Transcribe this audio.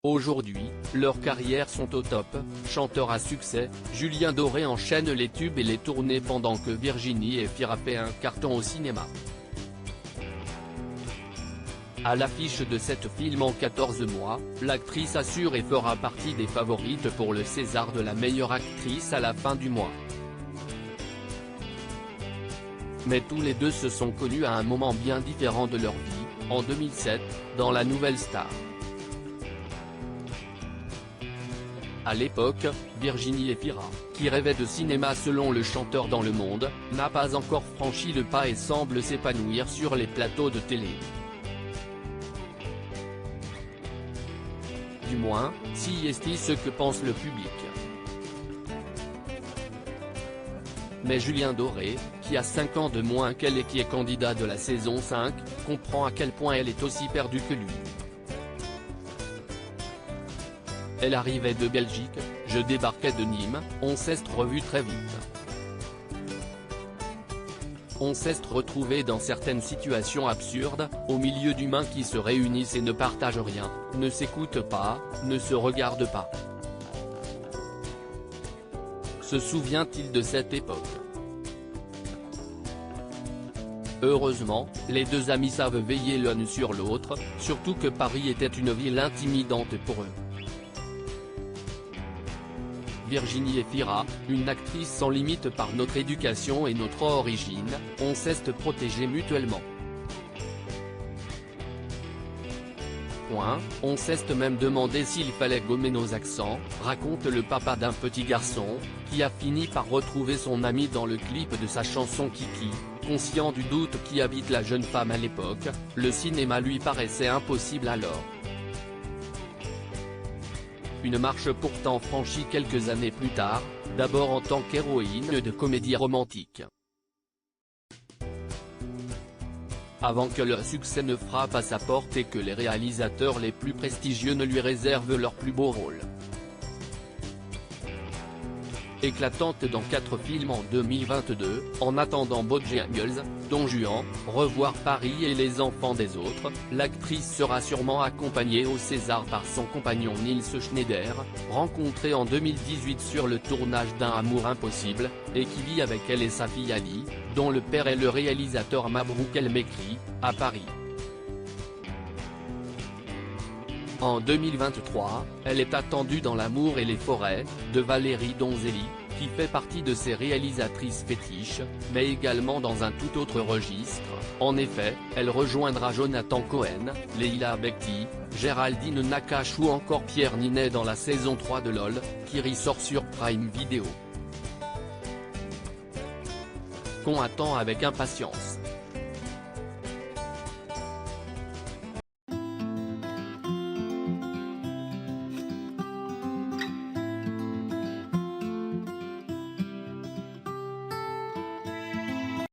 Aujourd'hui, leurs carrières sont au top. Chanteur à succès, Julien Doré enchaîne les tubes et les tournées pendant que Virginie Efira fait un carton au cinéma. À l'affiche de cet film en 14 mois, l'actrice assure et fera partie des favorites pour le César de la meilleure actrice à la fin du mois. Mais tous les deux se sont connus à un moment bien différent de leur vie, en 2007, dans La Nouvelle Star. À l'époque, Virginie Efira, qui rêvait de cinéma selon le chanteur dans Le Monde, n'a pas encore franchi le pas et semble s'épanouir sur les plateaux de télé. Du moins, si est ce que pense le public. Mais Julien Doré, qui a 5 ans de moins qu'elle et qui est candidat de la saison 5, comprend à quel point elle est aussi perdue que lui. Elle arrivait de Belgique, je débarquais de Nîmes, on s'est revus très vite. On s'est retrouvés dans certaines situations absurdes, au milieu d'humains qui se réunissent et ne partagent rien, ne s'écoutent pas, ne se regardent pas. Se souvient-il de cette époque? Heureusement, les deux amis savent veiller l'un sur l'autre, surtout que Paris était une ville intimidante pour eux. Virginie Efira, une actrice sans limite par notre éducation et notre origine, on s'est protégés mutuellement. On s'est même demandé s'il fallait gommer nos accents, raconte le papa d'un petit garçon, qui a fini par retrouver son ami dans le clip de sa chanson Kiki. Conscient du doute qui habite la jeune femme à l'époque, le cinéma lui paraissait impossible alors. Une marche pourtant franchie quelques années plus tard, d'abord en tant qu'héroïne de comédie romantique. Avant que le succès ne frappe à sa porte et que les réalisateurs les plus prestigieux ne lui réservent leur plus beau rôle. Éclatante dans 4 films en 2022, En attendant Bojangles, Don Juan, Revoir Paris et Les enfants des autres, l'actrice sera sûrement accompagnée au César par son compagnon Nils Schneider, rencontré en 2018 sur le tournage d'Un amour impossible, et qui vit avec elle et sa fille Ali, dont le père est le réalisateur Mabrouk El Mekri, à Paris. En 2023, elle est attendue dans L'amour et les forêts, de Valérie Donzelli, qui fait partie de ses réalisatrices fétiches, mais également dans un tout autre registre. En effet, elle rejoindra Jonathan Cohen, Leila Bekti, Géraldine Nakache ou encore Pierre Ninet dans la saison 3 de LOL, qui ressort sur Prime Video. Qu'on attend avec impatience.